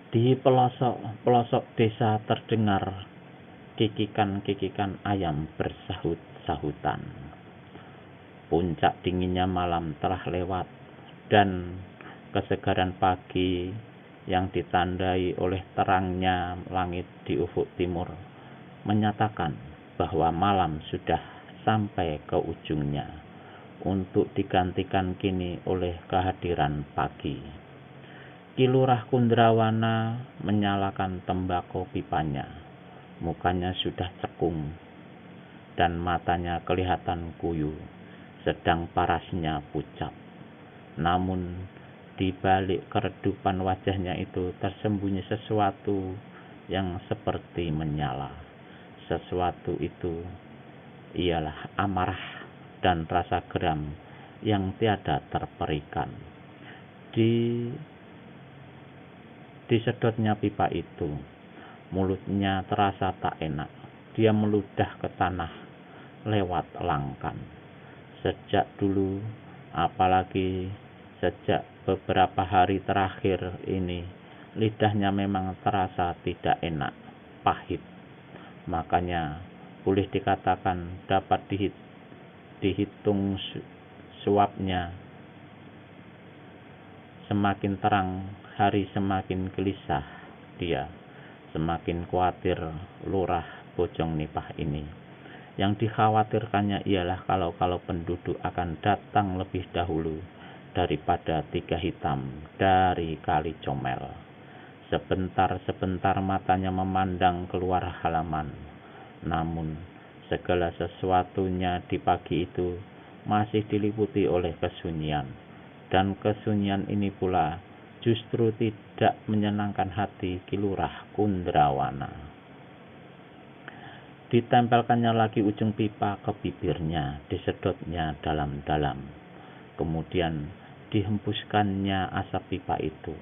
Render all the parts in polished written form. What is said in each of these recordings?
Di pelosok-pelosok desa terdengar kikikan-kikikan ayam bersahut-sahutan. Puncak dinginnya malam telah lewat, dan kesegaran pagi yang ditandai oleh terangnya langit di ufuk timur menyatakan bahwa malam sudah sampai ke ujungnya, untuk digantikan kini oleh kehadiran pagi. Ki Lurah Kundrawana menyalakan tembakau pipanya. Mukanya sudah cekung dan matanya kelihatan kuyu, sedang parasnya pucat. Namun di balik keredupan wajahnya itu tersembunyi sesuatu yang seperti menyala. Sesuatu itu ialah amarah dan rasa geram yang tiada terperikan. Disedotnya pipa itu, mulutnya terasa tak enak. Dia meludah ke tanah lewat langkan. Sejak dulu, apalagi sejak beberapa hari terakhir ini, lidahnya memang terasa tidak enak, pahit. Makanya boleh dikatakan dapat dihitung suapnya. Semakin terang hari semakin gelisah dia, semakin khawatir Lurah Bojong Nipah ini. Yang dikhawatirkannya ialah kalau penduduk akan datang lebih dahulu daripada Tiga Hitam dari Kali Comel. Sebentar-sebentar matanya memandang keluar halaman, namun segala sesuatunya di pagi itu masih diliputi oleh kesunyian. Dan kesunyian ini pula justru tidak menyenangkan hati Ki Lurah Kundrawana. Ditempelkannya lagi ujung pipa ke bibirnya, disedotnya dalam-dalam. Kemudian dihembuskannya asap pipa itu.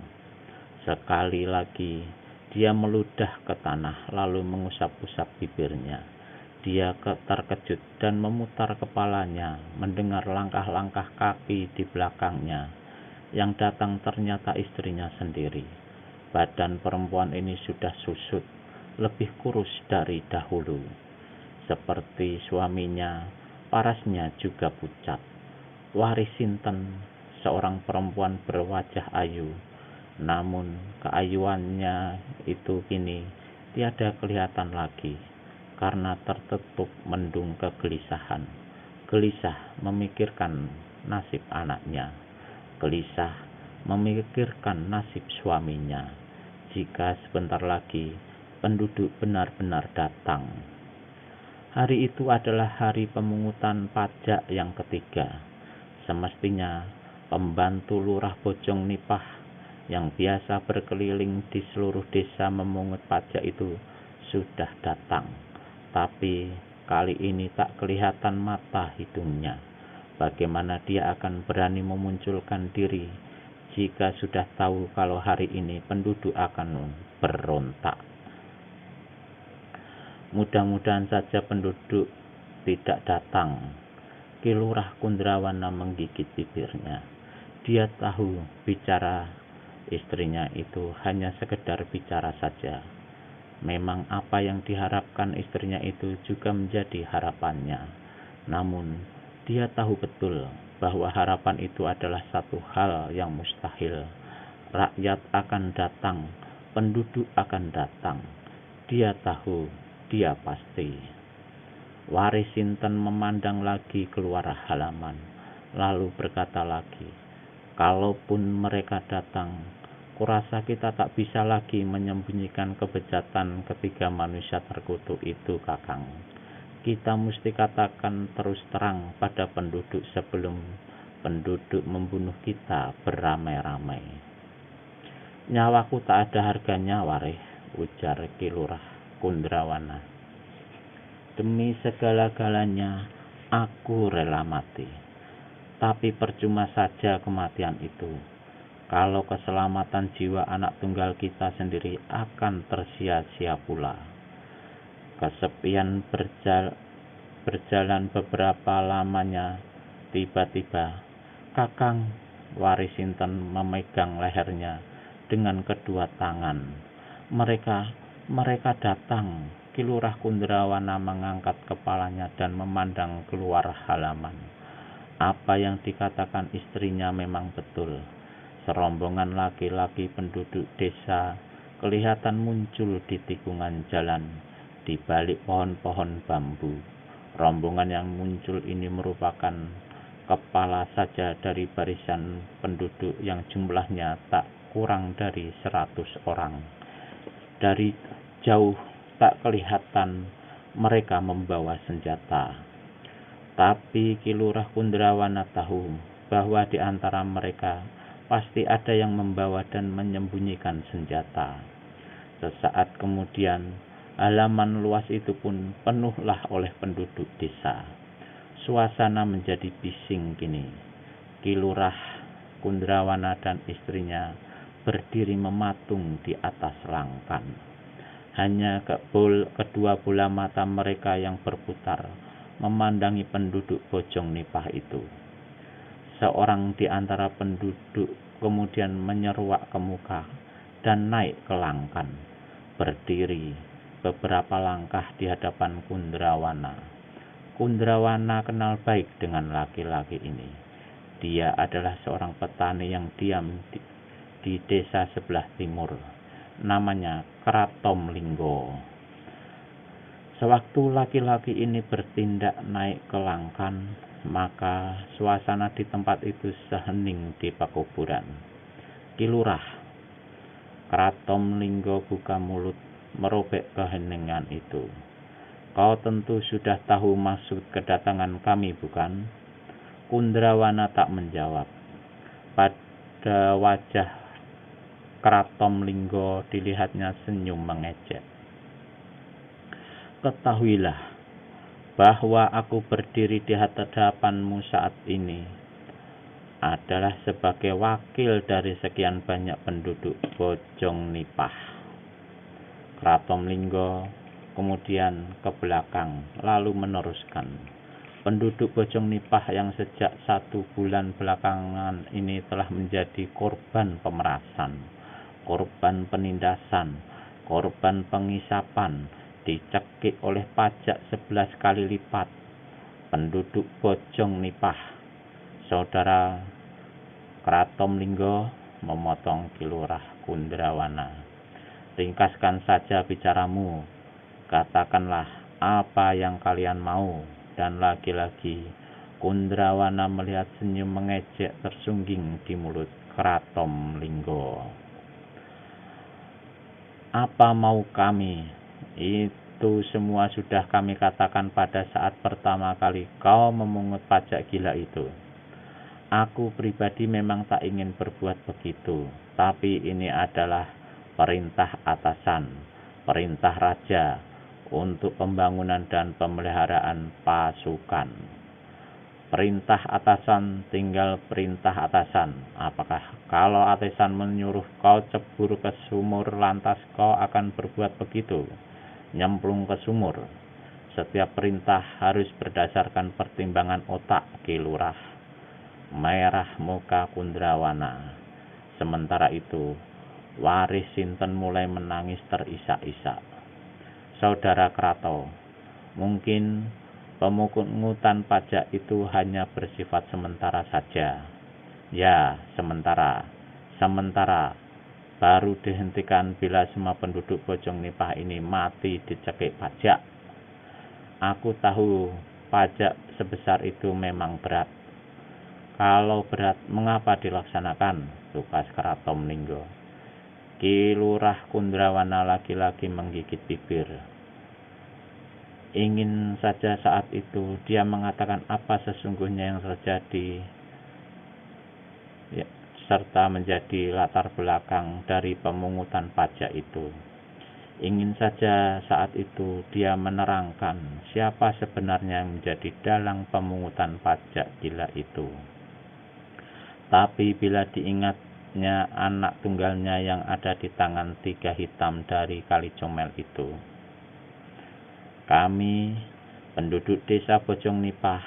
Sekali lagi dia meludah ke tanah lalu mengusap-usap bibirnya. Dia terkejut dan memutar kepalanya mendengar langkah-langkah kaki di belakangnya. Yang datang ternyata istrinya sendiri. Badan perempuan ini sudah susut, lebih kurus dari dahulu. Seperti suaminya, parasnya juga pucat. Warisinten, seorang perempuan berwajah ayu, namun keayuannya itu kini tiada kelihatan lagi, karena tertutup mendung kegelisahan. Gelisah memikirkan nasib anaknya, gelisah memikirkan nasib suaminya, jika sebentar lagi penduduk benar-benar datang. Hari itu adalah hari pemungutan pajak yang ketiga. Semestinya pembantu Lurah Bojong Nipah yang biasa berkeliling di seluruh desa memungut pajak itu sudah datang. Tapi kali ini tak kelihatan mata hidungnya. Bagaimana dia akan berani memunculkan diri jika sudah tahu kalau hari ini penduduk akan berontak. Mudah-mudahan saja penduduk tidak datang. Ki Lurah Kundrawana menggigit bibirnya. Dia tahu bicara istrinya itu hanya sekedar bicara saja. Memang apa yang diharapkan istrinya itu juga menjadi harapannya. Namun dia tahu betul bahwa harapan itu adalah satu hal yang mustahil. Rakyat akan datang, penduduk akan datang. Dia tahu, dia pasti. Warisinten memandang lagi keluar halaman, lalu berkata lagi, kalaupun mereka datang, kurasa kita tak bisa lagi menyembunyikan kebejatan ketiga manusia terkutuk itu, Kakang. Kita mesti katakan terus terang pada penduduk sebelum penduduk membunuh kita beramai-ramai. Nyawaku tak ada harganya, Warih, ujar Ki Lurah Kundrawana. Demi segala-galanya, aku rela mati. Tapi percuma saja kematian itu, kalau keselamatan jiwa anak tunggal kita sendiri akan tersia-sia pula. Kesepian berjalan beberapa lamanya, tiba-tiba Kakang, Warisinten memegang lehernya dengan kedua tangan. Mereka datang. Ki Lurah Kundrawana mengangkat kepalanya dan memandang keluar halaman. Apa yang dikatakan istrinya memang betul. Serombongan laki-laki penduduk desa kelihatan muncul di tikungan jalan, di balik pohon-pohon bambu. Rombongan yang muncul ini merupakan kepala saja dari barisan penduduk yang jumlahnya tak kurang dari 100 orang. Dari jauh tak kelihatan mereka membawa senjata. Tapi Ki Lurah Kundrawana tahu bahwa di antara mereka pasti ada yang membawa dan menyembunyikan senjata. Sesaat kemudian, halaman luas itu pun penuhlah oleh penduduk desa. Suasana menjadi bising kini. Ki Lurah Kundrawana dan istrinya berdiri mematung di atas langkan. Hanya kedua bola mata mereka yang berputar memandangi penduduk Bojong Nipah itu. Seorang di antara penduduk kemudian menyeruak ke muka dan naik ke langkan, berdiri beberapa langkah di hadapan Kundrawana. Kundrawana kenal baik dengan laki-laki ini. Dia adalah seorang petani yang diam di desa sebelah timur. Namanya Kratom Linggo. Sewaktu laki-laki ini bertindak naik ke langkan, maka suasana di tempat itu sehening di pekuburan. Ki Lurah, Kratom Linggo buka mulut merobek keheningan itu. Kau tentu sudah tahu maksud kedatangan kami, bukan? Kundrawana tak menjawab. Pada wajah Kratom Linggo dilihatnya senyum mengejek. Ketahuilah bahwa aku berdiri di hadapanmu saat ini adalah sebagai wakil dari sekian banyak penduduk Bojong Nipah. Kratom Linggo kemudian ke belakang lalu meneruskan. Penduduk Bojong Nipah yang sejak 1 bulan belakangan ini telah menjadi korban pemerasan, korban penindasan, korban pengisapan, dicekik oleh pajak 11 kali lipat. Penduduk Bojong Nipah, Saudara Kratom Linggo, memotong Ki Lurah Kundrawana. Ringkaskan saja bicaramu, katakanlah apa yang kalian mau. Dan lagi-lagi Kundrawana melihat senyum mengejek tersungging di mulut Kratom Linggo. Apa mau kami? Itu semua sudah kami katakan pada saat pertama kali kau memungut pajak gila itu. Aku pribadi memang tak ingin berbuat begitu, tapi ini adalah perintah atasan, perintah raja untuk pembangunan dan pemeliharaan pasukan. Perintah atasan tinggal perintah atasan. Apakah kalau atasan menyuruh kau cebur ke sumur lantas kau akan berbuat begitu? Nyemplung ke sumur. Setiap perintah harus berdasarkan pertimbangan otak, Ki Lurah. Merah muka Kundrawana. Sementara itu, Waris Sinten mulai menangis terisak-isak. Saudara Krato, mungkin pemungutan pajak itu hanya bersifat sementara saja. Ya, sementara. Baru dihentikan bila semua penduduk Bojong Nipah ini mati dicekik pajak. Aku tahu pajak sebesar itu memang berat. Kalau berat, mengapa dilaksanakan? Tukas Kratom Linggo. Ki Lurah Kundrawana laki-laki menggigit bibir. Ingin saja saat itu dia mengatakan apa sesungguhnya yang terjadi, ya, serta menjadi latar belakang dari pemungutan pajak itu. Ingin saja saat itu dia menerangkan siapa sebenarnya yang menjadi dalang pemungutan pajak gila itu. Tapi bila diingatnya anak tunggalnya yang ada di tangan 3 hitam dari Kali Comel itu, kami, penduduk desa Bojong Nipah,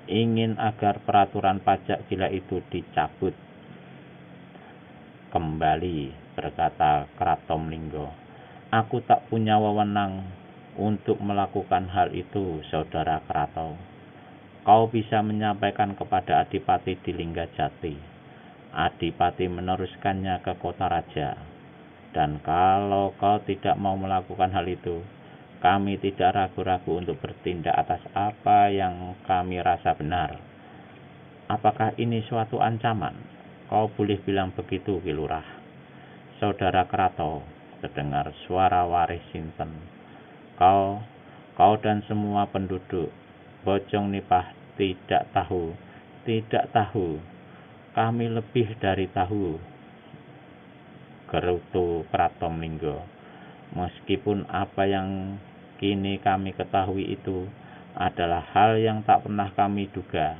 ingin agar peraturan pajak gila itu dicabut. kembali, berkata Kratomlingga. Aku tak punya wewenang untuk melakukan hal itu, Saudara Krato. Kau bisa menyampaikan kepada Adipati di Linggajati. Adipati meneruskannya ke kota raja. Dan kalau kau tidak mau melakukan hal itu, kami tidak ragu-ragu untuk bertindak atas apa yang kami rasa benar. Apakah ini suatu ancaman? Kau boleh bilang begitu, Ki Lurah. Saudara Krato, terdengar suara Waris Sinten. Kau dan semua penduduk Bojong Nipah tidak tahu. Kami lebih dari tahu, gerutu Kratomlingga. Meskipun apa yang kini kami ketahui itu adalah hal yang tak pernah kami duga.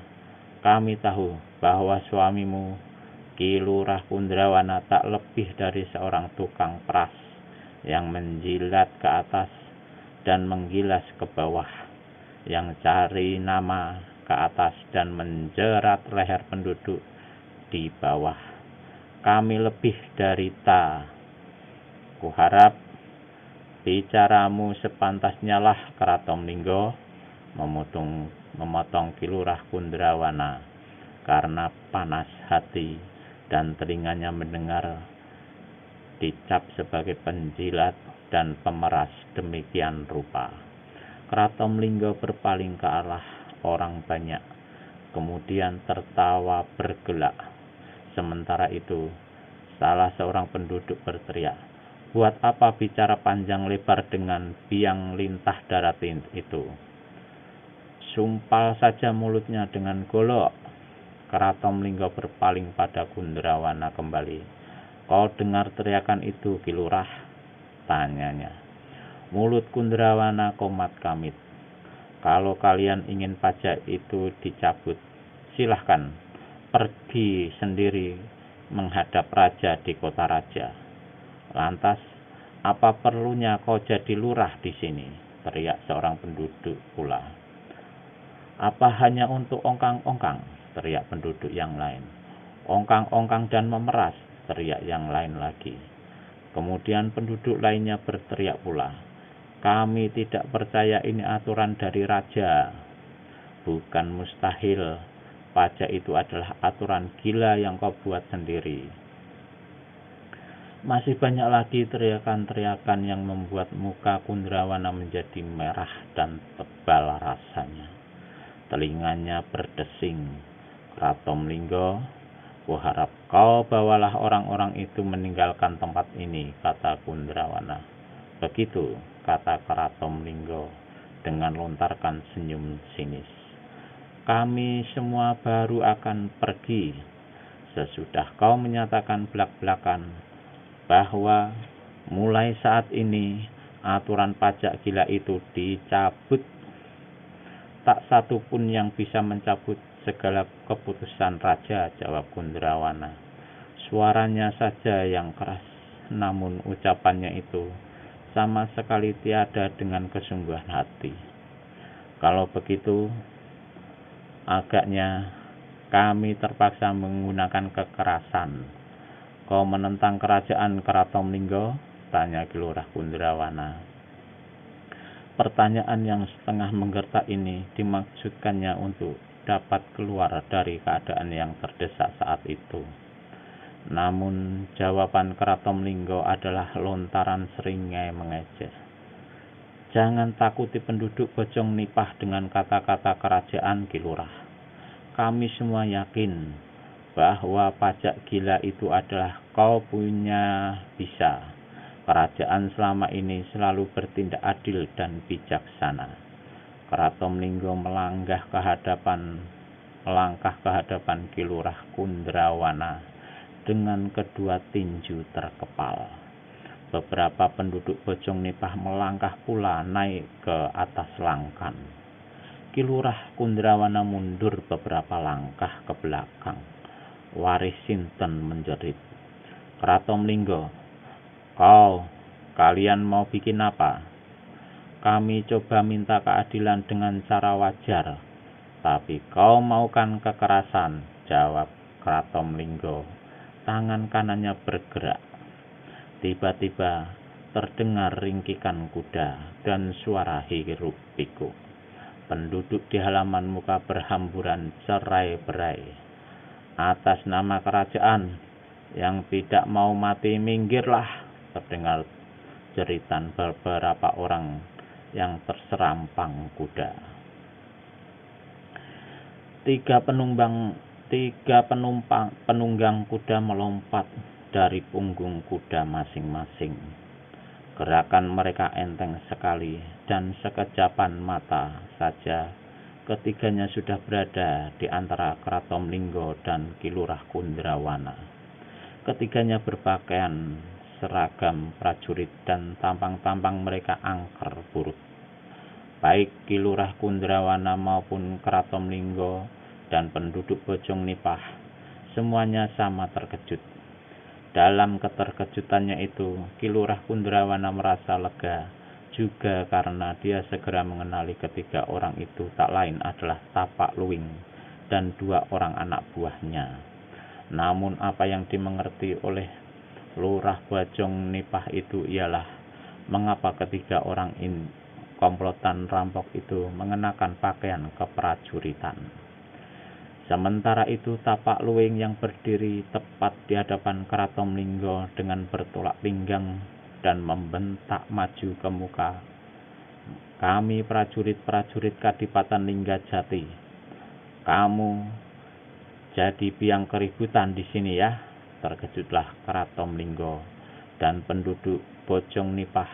Kami tahu bahwa suamimu, Ki Lurah Kundrawana, tak lebih dari seorang tukang peras yang menjilat ke atas dan menggilas ke bawah, yang cari nama ke atas dan menjerat leher penduduk di bawah. Kami lebih dari Kuharap bicaramu sepantasnya lah, Kratomlingga, memotong Ki Lurah Kundrawana karena panas hati dan telinganya mendengar dicap sebagai penjilat dan pemeras demikian rupa. Kratomlingga berpaling ke arah orang banyak, kemudian tertawa bergelak. Sementara itu, salah seorang penduduk berteriak, "Buat apa bicara panjang lebar dengan biang lintah darat itu? Sumpal saja mulutnya dengan golok." Kratomlingga berpaling pada Kundrawana kembali. "Kau dengar teriakan itu, Ki Lurah?" tanyanya. Mulut Kundrawana komat kamit. "Kalau kalian ingin pajak itu dicabut, silahkan pergi sendiri menghadap raja di kota raja. Lantas, apa perlunya kau jadi lurah di sini?" teriak seorang penduduk pula. "Apa hanya untuk ongkang-ongkang?" teriak penduduk yang lain. "Ongkang-ongkang dan memeras," teriak yang lain lagi. Kemudian penduduk lainnya berteriak pula, "Kami tidak percaya ini aturan dari raja. Bukan mustahil. Pajak itu adalah aturan gila yang kau buat sendiri." Masih banyak lagi teriakan-teriakan yang membuat muka Kundrawana menjadi merah dan tebal rasanya. Telinganya berdesing. "Kratomlingga, kuharap kau bawalah orang-orang itu meninggalkan tempat ini," kata Kundrawana. "Begitu," kata Kratomlingga dengan lontarkan senyum sinis. "Kami semua baru akan pergi sesudah kau menyatakan belak-belakan bahwa mulai saat ini aturan pajak gila itu dicabut. Tak satu pun yang bisa mencabut segala keputusan raja," jawab Kundrawana. Suaranya saja yang keras, namun ucapannya itu sama sekali tiada dengan kesungguhan hati. "Kalau begitu, agaknya kami terpaksa menggunakan kekerasan. Kau menentang kerajaan, Kratomlingga?" tanya Ki Lurah Kundrawana. Pertanyaan yang setengah menggertak ini dimaksudkannya untuk dapat keluar dari keadaan yang terdesak saat itu. Namun jawaban Kratomlingga adalah lontaran seringai mengejek. "Jangan takuti penduduk Bojong Nipah dengan kata-kata kerajaan, Ki Lurah. Kami semua yakin bahwa pajak gila itu adalah kau punya bisa. Kerajaan selama ini selalu bertindak adil dan bijaksana." Kratomlingga melangkah ke hadapan Ki Lurah Kundrawana dengan kedua tinju terkepal. Beberapa penduduk Bojong Nipah melangkah pula naik ke atas langkan. Ki Lurah Kundrawana mundur beberapa langkah ke belakang. Waris Sinten menjerit, "Kratomlingga, kalian mau bikin apa?" "Kami coba minta keadilan dengan cara wajar, tapi kau maukan kekerasan," jawab Kratomlingga tangan kanannya bergerak. Tiba-tiba terdengar ringkikan kuda dan suara hiruk pikuk. Penduduk di halaman muka berhamburan cerai-berai. Atas nama kerajaan yang tidak mau mati, minggirlah, terdengar jeritan beberapa orang yang terserampang kuda. Tiga penunggang kuda melompat dari punggung kuda masing-masing. Gerakan mereka enteng sekali, dan sekejapan mata saja ketiganya sudah berada di antara Kratomlinggo dan Ki Lurah Kundrawana. Ketiganya berpakaian seragam prajurit dan tampang-tampang mereka angker buruk. Baik Ki Lurah Kundrawana maupun Kratomlinggo dan penduduk Bojong Nipah semuanya sama terkejut. Dalam keterkejutannya itu, Ki Lurah Kundrawana merasa lega juga karena dia segera mengenali ketiga orang itu tak lain adalah Tapak Luwing dan dua orang anak buahnya. Namun apa yang dimengerti oleh Lurah Bojong Nipah itu ialah mengapa ketiga orang komplotan rampok itu mengenakan pakaian keprajuritan. Sementara itu Tapak Luwing yang berdiri tepat di hadapan Kratomlinggo dengan bertolak pinggang dan membentak maju ke muka, "Kami prajurit-prajurit Kadipaten Linggajati. Kamu jadi biang keributan di sini ya?" Terkejutlah Kratomlinggo dan penduduk Bojong Nipah,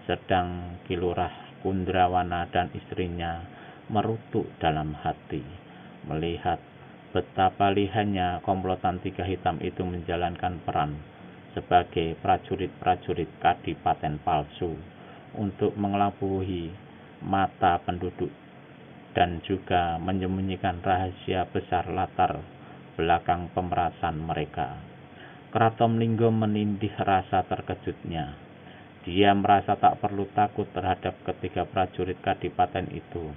sedang Ki Lurah Kundrawana dan istrinya merutuk dalam hati melihat betapa lihainya komplotan tiga hitam itu menjalankan peran sebagai prajurit-prajurit kadipaten palsu untuk mengelabui mata penduduk dan juga menyembunyikan rahasia besar latar belakang pemerasan mereka. Kratomlinggo menindih rasa terkejutnya. Dia merasa tak perlu takut terhadap ketiga prajurit kadipaten itu,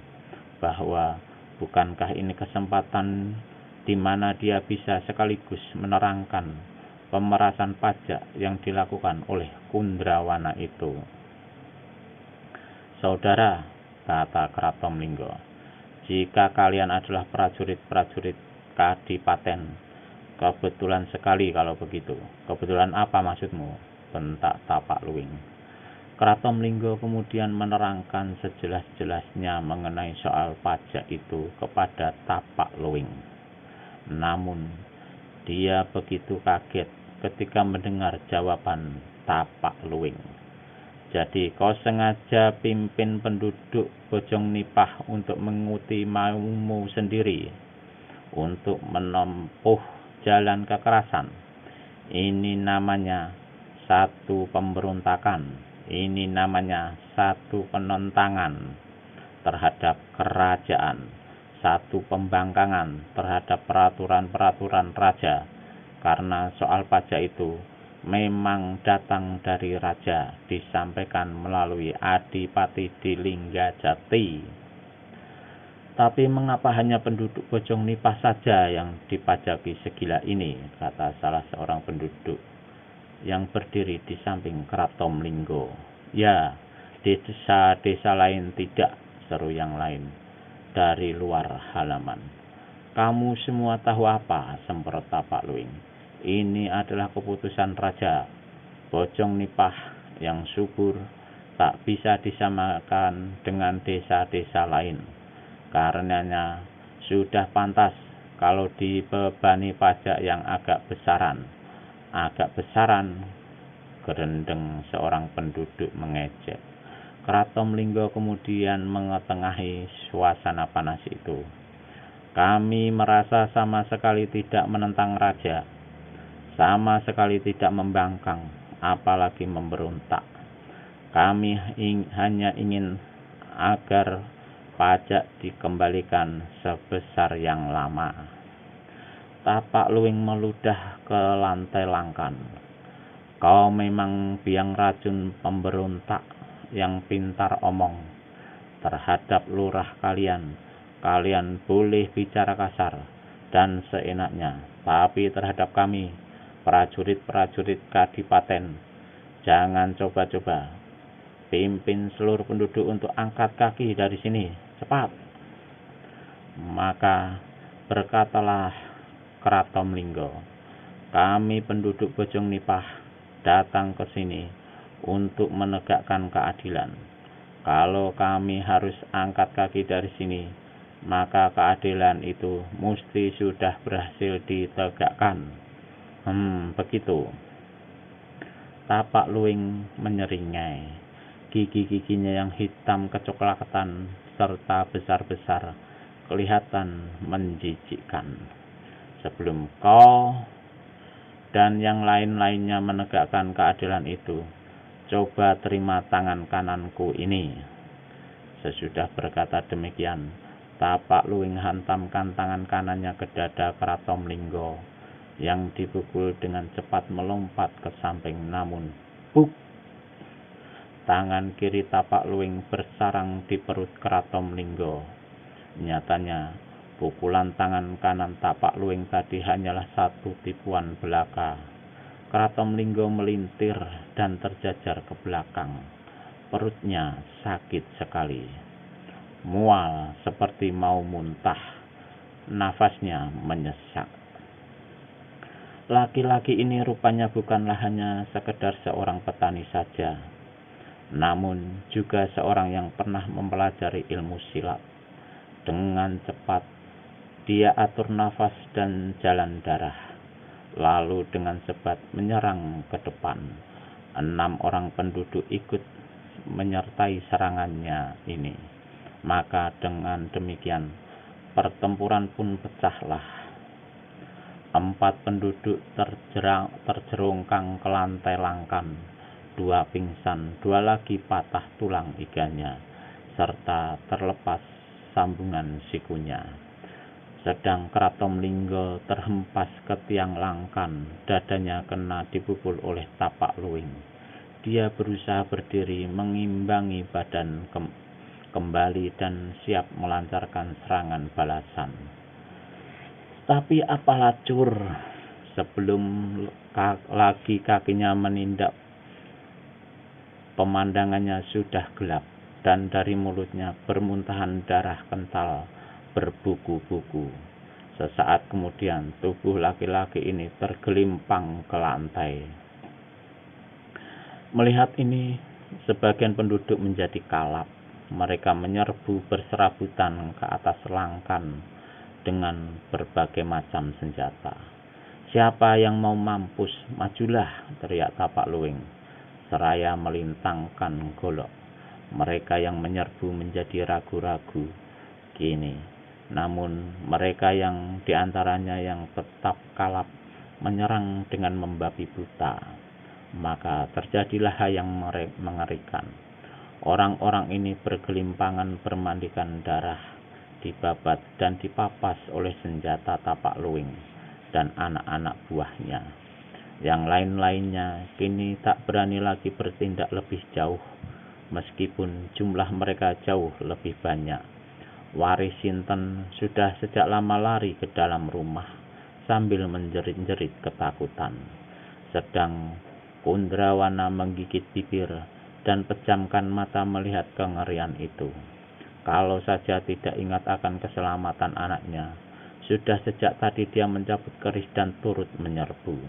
bahwa bukankah ini kesempatan di mana dia bisa sekaligus menerangkan pemerasan pajak yang dilakukan oleh Kundrawana itu. "Saudara," kata Kratomlinggo, "jika kalian adalah prajurit-prajurit Kadipaten, kebetulan sekali kalau begitu." "Kebetulan apa maksudmu?" bentak Tapak Luwing. Kratomlinggo kemudian menerangkan sejelas-jelasnya mengenai soal pajak itu kepada Tapak Luwing. Namun, dia begitu kaget ketika mendengar jawaban Tapak Luwing. "Jadi kau sengaja pimpin penduduk Bojong Nipah untuk mengikuti maumu sendiri, untuk menempuh jalan kekerasan. Ini namanya satu pemberontakan. Ini namanya satu penentangan terhadap kerajaan, satu pembangkangan terhadap peraturan-peraturan raja, karena soal pajak itu memang datang dari raja, disampaikan melalui Adipati di Linggajati." "Tapi mengapa hanya penduduk Bojong Nipah saja yang dipajaki segila ini?" kata salah seorang penduduk yang berdiri di samping Kratomlinggo. "Ya, di desa-desa lain tidak," seru yang lain dari luar halaman. "Kamu semua tahu apa?" semprot Tapak Luwing. "Ini adalah keputusan raja. Bojong Nipah yang subur tak bisa disamakan dengan desa-desa lain. Karenanya sudah pantas kalau dibebani pajak yang agak besaran." "Agak besaran?" gerendeng seorang penduduk mengejek. Kratomlinggo kemudian mengetengahi suasana panas itu. "Kami merasa sama sekali tidak menentang raja, sama sekali tidak membangkang, apalagi memberontak. Kami hanya ingin agar pajak dikembalikan sebesar yang lama." Tapak Luwing meludah ke lantai langkan. "Kau memang biang racun pemberontak yang pintar omong. Terhadap lurah kalian boleh bicara kasar dan seenaknya, tapi terhadap kami prajurit-prajurit kadipaten, jangan coba-coba. Pimpin seluruh penduduk untuk angkat kaki dari sini, cepat. Maka berkatalah Kratomlingga, kami penduduk Bojong Nipah datang ke sini untuk menegakkan keadilan. Kalau kami harus angkat kaki dari sini, maka keadilan itu mesti sudah berhasil ditegakkan. Begitu. Tapak Luwing menyeringai. Gigi-giginya yang hitam kecoklatan serta besar-besar kelihatan menjijikkan. Sebelum kau dan yang lain-lainnya menegakkan keadilan itu, coba terima tangan kananku ini. Sesudah berkata demikian, Tapak Luwing hantamkan tangan kanannya ke dada Kratomlingga yang dipukul dengan cepat melompat ke samping, namun buk! Tangan kiri Tapak Luwing bersarang di perut Kratomlingga. Nyatanya, pukulan tangan kanan Tapak Luwing tadi hanyalah satu tipuan belaka. Kratomlingga melintir dan terjajar ke belakang. Perutnya sakit sekali. Mual seperti mau muntah. Nafasnya menyesak. Laki-laki ini rupanya bukanlah hanya sekedar seorang petani saja, namun juga seorang yang pernah mempelajari ilmu silat. Dengan cepat, dia atur nafas dan jalan darah, lalu dengan sebat menyerang ke depan. 6 orang penduduk ikut menyertai serangannya ini. Maka dengan demikian, pertempuran pun pecahlah. 4 penduduk terjerongkang ke lantai langkan. 2 pingsan, 2 lagi patah tulang iganya, serta terlepas sambungan sikunya. Sedang Kratomlingga terhempas ke tiang langkan, dadanya kena dipukul oleh Tapak Luwing. Dia berusaha berdiri, mengimbangi badan kembali dan siap melancarkan serangan balasan. Tapi apalah cur, sebelum lagi kakinya menindak, pemandangannya sudah gelap, dan dari mulutnya bermuntahan darah kental berbuku-buku. Sesaat kemudian tubuh laki-laki ini tergelimpang ke lantai. Melihat ini, sebagian penduduk menjadi kalap. Mereka menyerbu berserabutan ke atas langkan dengan berbagai macam senjata. Siapa yang mau mampus, majulah, teriak Tapak Luwing seraya melintangkan golok. Mereka yang menyerbu menjadi ragu-ragu kini, namun mereka yang diantaranya yang tetap kalap menyerang dengan membabi buta. Maka terjadilah hal yang mengerikan. Orang-orang ini bergelimpangan bermandikan darah, dibabat dan dipapas oleh senjata Tapak Luwing dan anak-anak buahnya. Yang lain-lainnya kini tak berani lagi bertindak lebih jauh, meskipun jumlah mereka jauh lebih banyak. Waris Sinten sudah sejak lama lari ke dalam rumah sambil menjerit-jerit ketakutan. Sedang Kundrawana menggigit bibir dan pejamkan mata melihat kengerian itu. Kalau saja tidak ingat akan keselamatan anaknya, sudah sejak tadi dia mencabut keris dan turut menyerbu.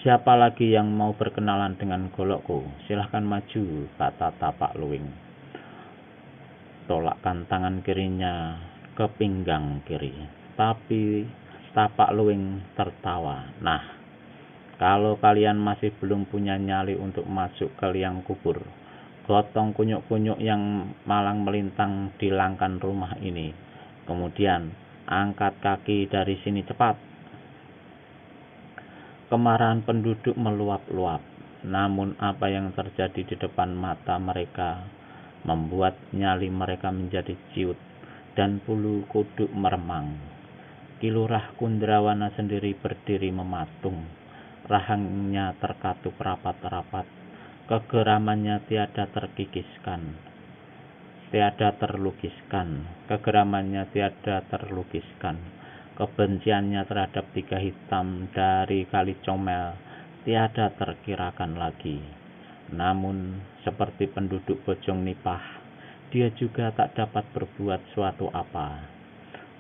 Siapa lagi yang mau berkenalan dengan golokku? Silahkan maju, kata Tapak Luwing. Tolakkan tangan kirinya ke pinggang kiri. Tapi Tapak Luwing tertawa. Nah, kalau kalian masih belum punya nyali untuk masuk ke liang kubur, gotong kunyuk-kunyuk yang malang melintang di langkan rumah ini. Kemudian angkat kaki dari sini cepat. Kemarahan penduduk meluap-luap, namun apa yang terjadi di depan mata mereka membuat nyali mereka menjadi ciut dan bulu kuduk meremang. Kilurah Kundrawana sendiri berdiri mematung, rahangnya terkatup rapat-rapat. Kegeramannya tiada terlukiskan. Kegeramannya tiada terlukiskan. Kebenciannya terhadap tiga hitam dari Kali Comel tiada terkirakan lagi. Namun, seperti penduduk Bojong Nipah, dia juga tak dapat berbuat suatu apa.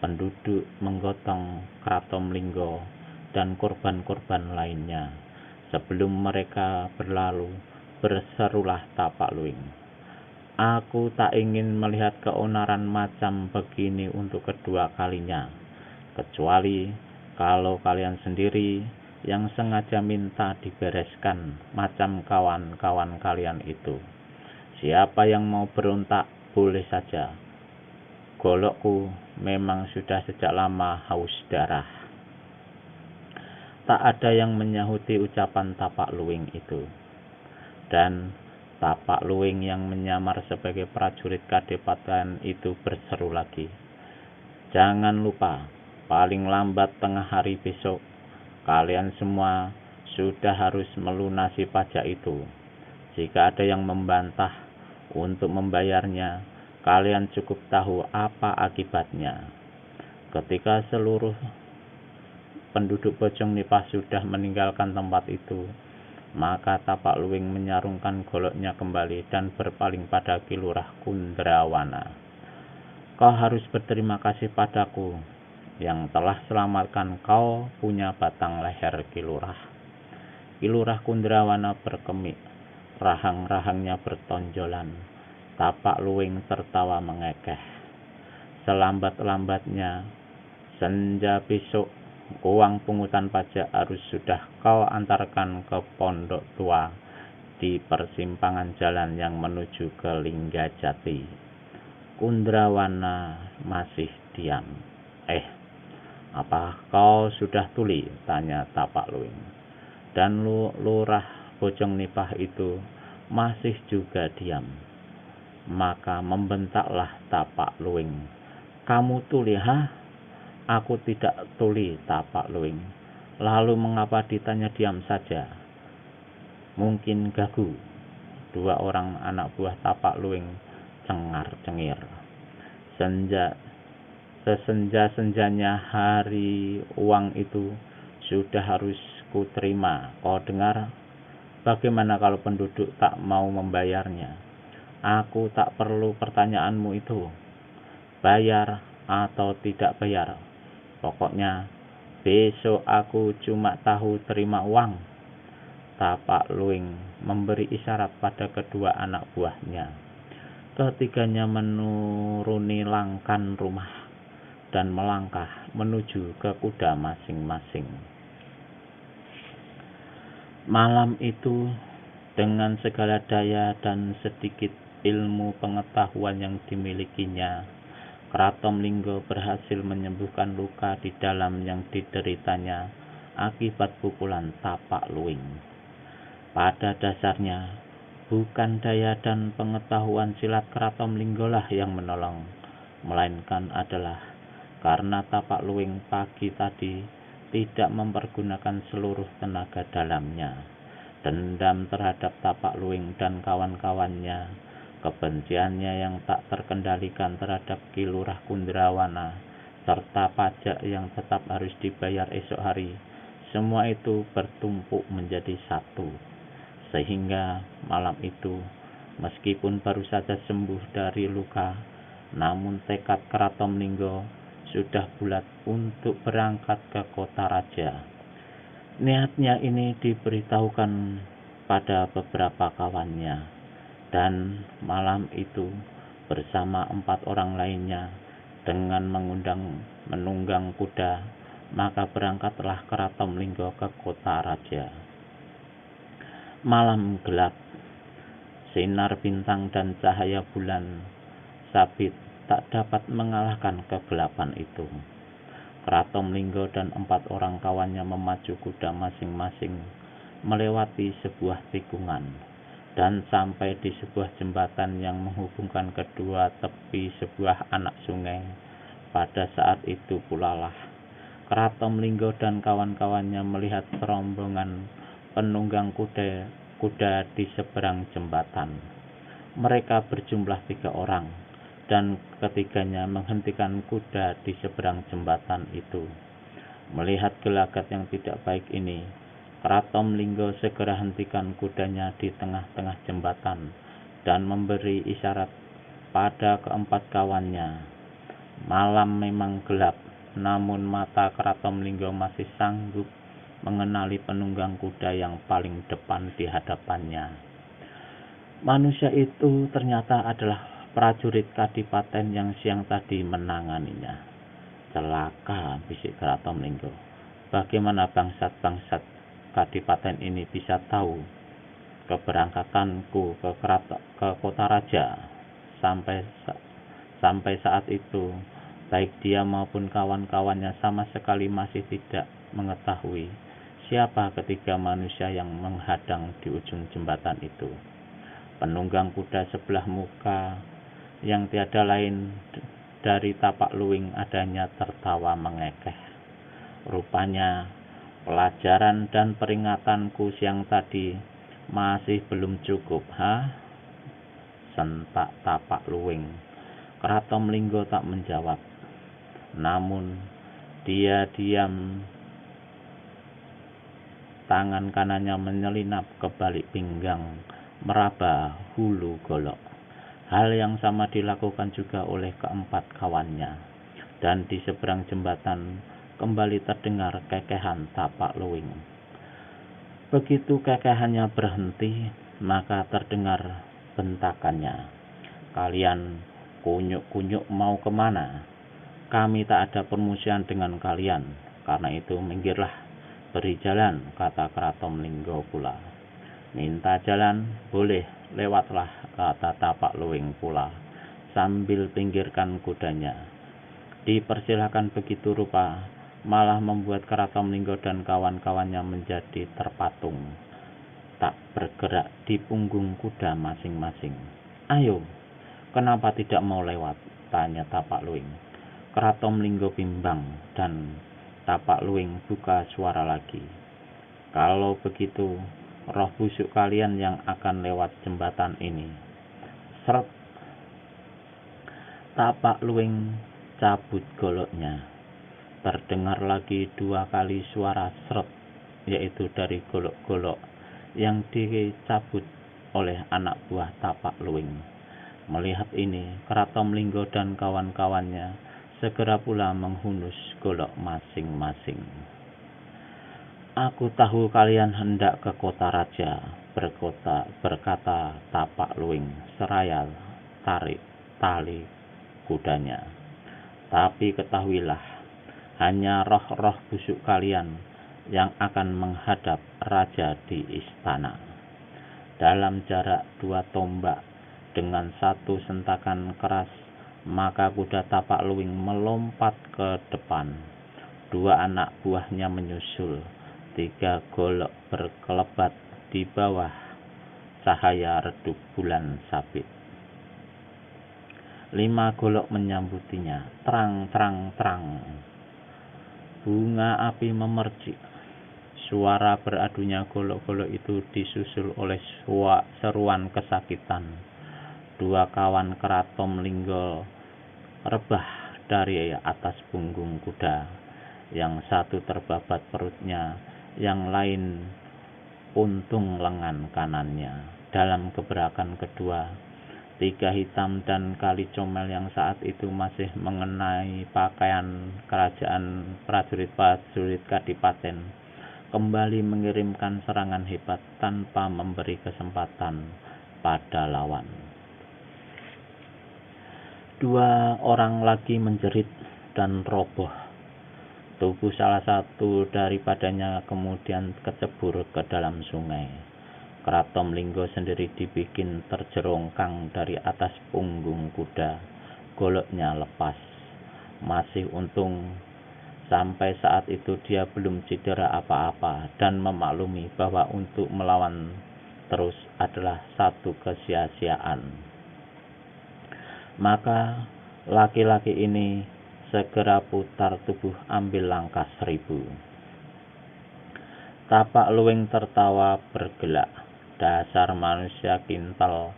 Penduduk menggotong Kratom Linggo dan korban-korban lainnya. Sebelum mereka berlalu, berserulah Tapak Luing. Aku tak ingin melihat keonaran macam begini untuk kedua kalinya, kecuali kalau kalian sendiri yang sengaja minta dibereskan macam kawan-kawan kalian itu. Siapa yang mau berontak boleh saja. Golokku memang sudah sejak lama haus darah. Tak ada yang menyahuti ucapan Tapak Luing itu. Dan Tapak Luing yang menyamar sebagai prajurit Kadipaten itu berseru lagi. Jangan lupa, paling lambat tengah hari besok, kalian semua sudah harus melunasi pajak itu. Jika ada yang membantah untuk membayarnya, kalian cukup tahu apa akibatnya. Ketika seluruh penduduk Bojong Nipah sudah meninggalkan tempat itu, maka Tapak Luing menyarungkan goloknya kembali dan berpaling pada Ki Lurah Kundrawana. Kau harus berterima kasih padaku yang telah selamatkan kau punya batang leher, Ki Lurah. Ki Lurah Kundrawana berkemik, rahang-rahangnya bertonjolan. Tapak Luing tertawa mengekeh. Selambat-lambatnya, senja besok, uang pungutan pajak harus sudah kau antarkan ke pondok tua di persimpangan jalan yang menuju ke Linggajati. Kundrawana masih diam. Apa kau sudah tuli? Tanya Tapak Luing. Dan Lurah Bojong Nipah itu masih juga diam. Maka membentaklah Tapak Luing. Kamu tuli, ha? Aku tidak tuli, Tapak Luing. Lalu mengapa ditanya diam saja? Mungkin gagu. Dua orang anak buah Tapak Luing cengar-cengir. Sesenja-senjanya hari uang itu sudah harus kuterima. Kau dengar? Bagaimana kalau penduduk tak mau membayarnya? Aku tak perlu pertanyaanmu itu. Bayar atau tidak bayar? Pokoknya besok aku cuma tahu terima uang. Tapak Luing memberi isyarat pada kedua anak buahnya. Ketiganya menuruni langkan rumah dan melangkah menuju ke kuda masing-masing. Malam itu, dengan segala daya dan sedikit ilmu pengetahuan yang dimilikinya, Kratom Linggo berhasil menyembuhkan luka di dalam yang dideritanya akibat pukulan Tapak Luing. Pada dasarnya, bukan daya dan pengetahuan silat Kratom Linggo lah yang menolong, melainkan adalah karena Tapak Luing pagi tadi tidak mempergunakan seluruh tenaga dalamnya. Dendam terhadap Tapak Luing dan kawan-kawannya, kebenciannya yang tak terkendalikan terhadap Ki Lurah Kundrawana, serta pajak yang tetap harus dibayar esok hari, semua itu bertumpuk menjadi satu. Sehingga malam itu, meskipun baru saja sembuh dari luka, namun tekad Kratom Linggo sudah bulat untuk berangkat ke kota raja. Niatnya ini diberitahukan pada beberapa kawannya. Dan malam itu bersama 4 orang lainnya dengan menunggang kuda, maka berangkatlah Kratom Linggo ke kota raja. Malam gelap, sinar bintang dan cahaya bulan sabit tak dapat mengalahkan kegelapan itu. Kratom Linggo dan 4 orang kawannya memacu kuda masing-masing melewati sebuah tikungan dan sampai di sebuah jembatan yang menghubungkan kedua tepi sebuah anak sungai. Pada saat itu pula lah Kratom Linggo dan kawan-kawannya melihat rombongan penunggang kuda di seberang jembatan. Mereka berjumlah 3 orang, dan ketiganya menghentikan kuda di seberang jembatan itu. Melihat gelagat yang tidak baik ini, Kratom Linggo segera hentikan kudanya di tengah-tengah jembatan dan memberi isyarat pada keempat kawannya. Malam memang gelap, namun mata Kratom Linggo masih sanggup mengenali penunggang kuda yang paling depan di hadapannya. Manusia itu ternyata adalah prajurit Kadipaten yang siang tadi menanganinya. Celaka, bisik Kratom Linggo. Bagaimana bangsat-bangsat Kadipaten ini bisa tahu keberangkatanku ke kota raja? Sampai saat itu, baik dia maupun kawan-kawannya sama sekali masih tidak mengetahui siapa ketiga manusia yang menghadang di ujung jembatan itu. Penunggang kuda sebelah muka yang tiada lain dari Tapak Luwing adanya tertawa mengekeh. Rupanya pelajaran dan peringatanku siang tadi masih belum cukup, sentak Tapak Luwing. Kratom Linggo tak menjawab, namun dia diam. Tangan kanannya menyelinap ke balik pinggang, meraba hulu golok. Hal yang sama dilakukan juga oleh keempat kawannya. Dan di seberang jembatan kembali terdengar kekehan Tapak Luwing. Begitu kekehannya berhenti, maka terdengar bentakannya. Kalian kunyuk-kunyuk mau kemana? Kami tak ada permusuhan dengan kalian. Karena itu minggirlah. Beri jalan, kata Kratom Linggo pula. Minta jalan, boleh, lewatlah, kata Tapak Luwing pula, sambil pinggirkan kudanya. Dipersilakan begitu rupa, malah membuat Kratom Linggo dan kawan-kawannya menjadi terpatung, tak bergerak di punggung kuda masing-masing. Ayo, kenapa tidak mau lewat? Tanya Tapak Luwing. Kratom Linggo bimbang dan Tapak Luwing buka suara lagi. Kalau begitu, roh busuk kalian yang akan lewat jembatan ini. Seret. Tapak Luwing cabut goloknya. Terdengar lagi 2 kali suara seret, yaitu dari golok-golok yang dicabut oleh anak buah Tapak Luwing. Melihat ini, Kratom Linggo dan kawan-kawannya segera pula menghunus golok masing-masing. Aku tahu kalian hendak ke kota raja, berkata Tapak Luwing seraya tarik tali kudanya. Tapi ketahuilah, hanya roh-roh busuk kalian yang akan menghadap raja di istana. Dalam jarak 2 tombak dengan 1 sentakan keras, maka kuda Tapak Luwing melompat ke depan. 2 anak buahnya menyusul. 3 golok berkelebat di bawah cahaya redup bulan sabit. 5 golok menyambutinya. Terang, terang, terang. Bunga api memercik. Suara beradunya golok-golok itu disusul oleh seruan kesakitan. 2 kawan Kratom Linggo rebah dari atas punggung kuda. Yang satu terbabat perutnya, yang lain untung lengan kanannya. Dalam gebrakan kedua, 3 hitam dan kali comel yang saat itu masih mengenai pakaian kerajaan prajurit-prajurit Kadipaten kembali mengirimkan serangan hebat tanpa memberi kesempatan pada lawan. 2 orang lagi menjerit dan roboh. Tubuh salah satu daripadanya kemudian kecebur ke dalam sungai. Kratom Linggo sendiri dibikin terjerongkang dari atas punggung kuda. Goloknya lepas. Masih untung sampai saat itu dia belum cedera apa-apa dan memaklumi bahwa untuk melawan terus adalah satu kesia-siaan. Maka laki-laki ini segera putar tubuh ambil langkah 1000. Tapak Luwing tertawa bergelak. Dasar manusia kintal,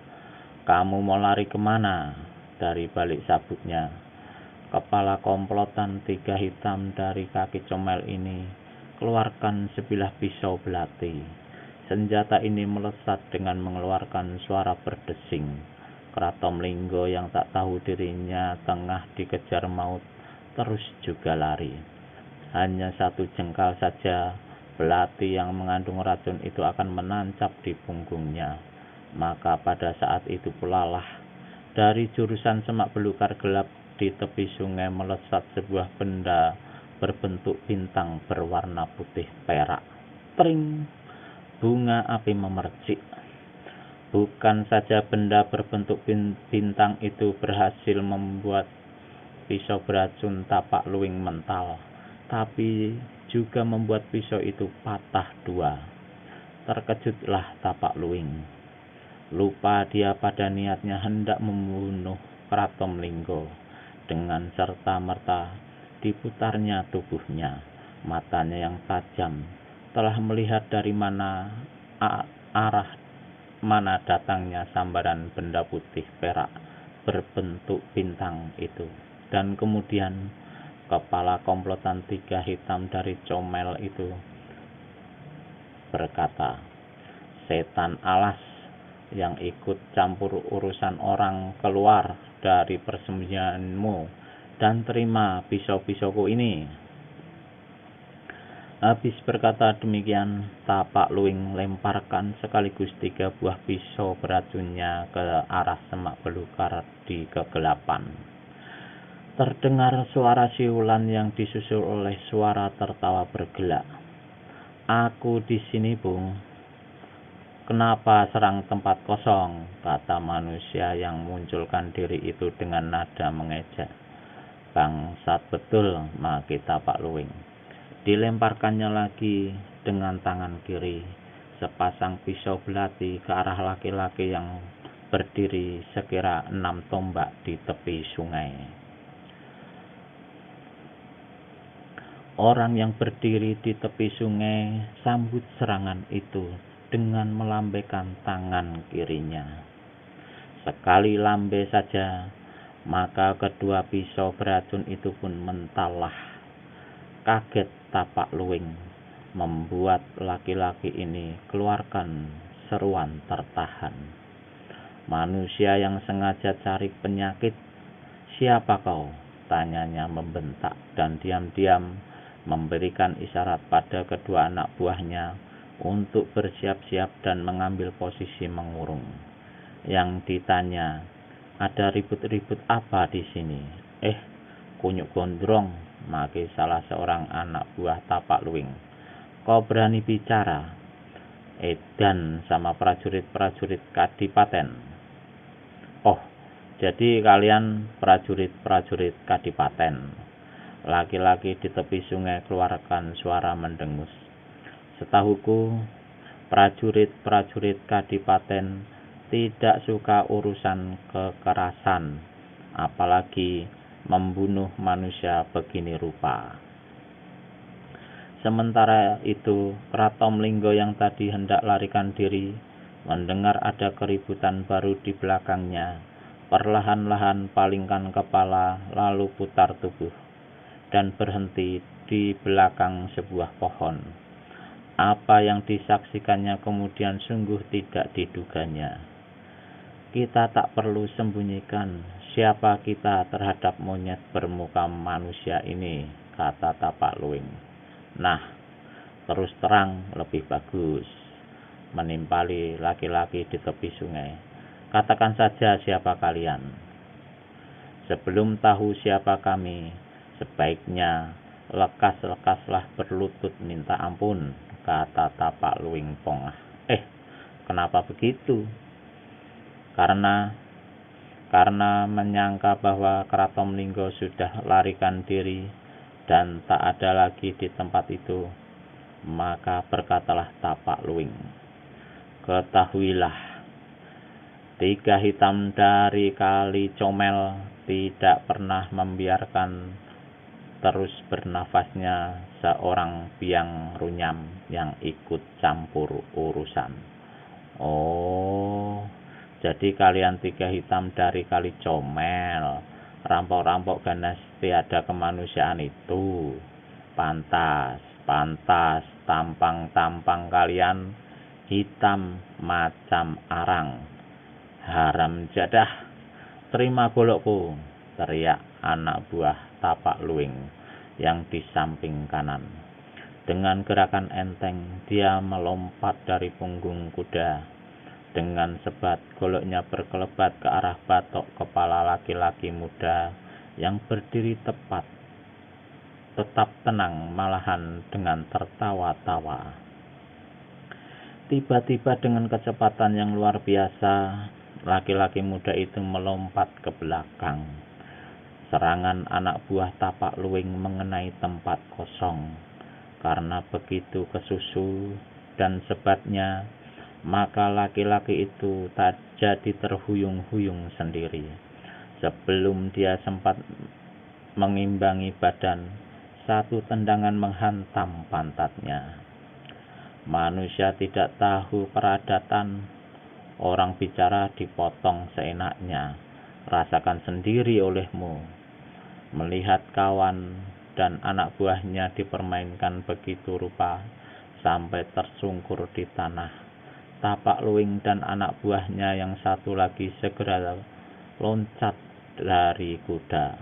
kamu mau lari kemana? Dari balik sabutnya, Kepala komplotan tiga hitam dari kaki comel ini keluarkan sebilah pisau belati. Senjata ini melesat dengan mengeluarkan suara berdesing. Kratomlinggo yang tak tahu dirinya tengah dikejar maut terus juga lari. Hanya satu jengkal saja belati yang mengandung racun itu akan menancap di punggungnya. Maka pada saat itu pula lah dari jurusan semak belukar gelap di tepi sungai melesat sebuah benda berbentuk bintang berwarna putih perak. Tring! Bunga api memercik. Bukan saja benda berbentuk bintang itu berhasil membuat pisau beracun tapak luwing mental, tapi juga membuat pisau itu patah dua. Terkejutlah tapak luwing. Lupa dia pada niatnya hendak membunuh Kratomlinggo. Dengan serta-merta diputarnya tubuhnya. Matanya yang tajam telah melihat dari mana arah mana datangnya sambaran benda putih perak berbentuk bintang itu. Dan kemudian kepala komplotan tiga hitam dari comel itu berkata, "Setan alas yang ikut campur urusan orang, keluar dari persembunyianmu dan terima pisau-pisauku ini." Habis berkata demikian, tapak luwing lemparkan sekaligus 3 buah pisau beracunnya ke arah semak belukar di kegelapan. Terdengar suara siulan yang disusul oleh suara tertawa bergelak. "Aku di sini, Bung." "Kenapa serang tempat kosong?" kata manusia yang munculkan diri itu dengan nada mengejek. "Bangsat betul," maki tapak luwing. Dilemparkannya lagi dengan tangan kiri sepasang pisau belati ke arah laki-laki yang berdiri sekira 6 tombak di tepi sungai. Orang yang berdiri di tepi sungai sambut serangan itu dengan melambaikan tangan kirinya. Sekali lambai saja, maka kedua pisau beracun itu pun mentallah. Kaget tapak luwing, membuat laki-laki ini keluarkan seruan tertahan. "Manusia yang sengaja cari penyakit, siapa kau?" tanyanya membentak dan diam-diam memberikan isyarat pada kedua anak buahnya untuk bersiap-siap dan mengambil posisi mengurung. Yang ditanya, "Ada ribut-ribut apa di sini?" Kunyuk gondrong," maki salah seorang anak buah tapak luwing. "Kau berani bicara? Edan sama prajurit-prajurit Kadipaten." "Oh, jadi kalian prajurit-prajurit Kadipaten?" Laki-laki di tepi sungai keluarkan suara mendengus. "Setahuku, prajurit-prajurit Kadipaten tidak suka urusan kekerasan, apalagi membunuh manusia begini rupa." Sementara itu, Kratomlinggo yang tadi hendak larikan diri, mendengar ada keributan baru di belakangnya. Perlahan-lahan palingkan kepala, lalu putar tubuh, dan berhenti di belakang sebuah pohon. Apa yang disaksikannya kemudian sungguh tidak diduganya. Kita tak perlu sembunyikan siapa kita terhadap monyet bermuka manusia ini, kata tapak luwing. Nah, terus terang lebih bagus, menimpali laki-laki di tepi sungai. Katakan saja siapa kalian. Sebelum tahu siapa kami, sebaiknya lekas-lekaslah berlutut minta ampun, kata tapak luwing pongah. Kenapa begitu? Karena menyangka bahwa Kratomlinggo sudah larikan diri dan tak ada lagi di tempat itu, maka berkatalah tapak luwing, "Ketahuilah, tiga hitam dari Kali Comel tidak pernah membiarkan terus bernafasnya seorang biang runyam yang ikut campur urusan." Oh, jadi kalian tiga hitam dari Kali Comel Rampok-rampok ganas tiada kemanusiaan itu. Pantas, pantas, tampang-tampang kalian hitam macam arang. Haram jadah, terima golokku, teriak anak buah tapak luwing yang di samping kanan. Dengan gerakan enteng, dia melompat dari punggung kuda. Dengan sebat, goloknya berkelebat ke arah batok kepala laki-laki muda yang berdiri tetap tenang, malahan dengan tertawa-tawa. Tiba-tiba dengan kecepatan yang luar biasa, laki-laki muda itu melompat ke belakang. Serangan anak buah tapak luwing mengenai tempat kosong. Karena begitu kesusu dan sebatnya, maka laki-laki itu tak jadi terhuyung-huyung sendiri. Sebelum dia sempat mengimbangi badan, satu tendangan menghantam pantatnya. Manusia tidak tahu peradatan. Orang bicara dipotong seenaknya. Rasakan sendiri olehmu. Melihat kawan dan anak buahnya dipermainkan begitu rupa sampai tersungkur di tanah, tapak luwing dan anak buahnya yang satu lagi segera loncat dari kuda.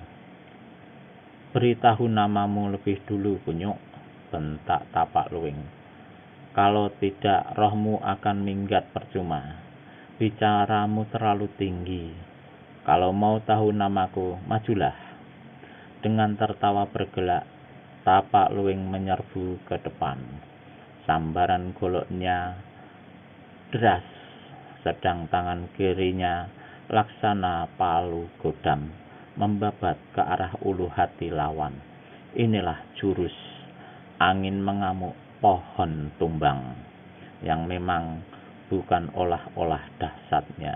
Beritahu namamu lebih dulu, kunyuk, bentak tapak luwing. Kalau tidak, rohmu akan minggat percuma. Bicaramu terlalu tinggi. Kalau mau tahu namaku, majulah. Dengan tertawa bergelak, tapak luwing menyerbu ke depan. Sambaran goloknya deras, sedang tangan kirinya laksana palu godam membabat ke arah ulu hati lawan. Inilah jurus angin mengamuk pohon tumbang, yang memang bukan olah-olah dahsyatnya.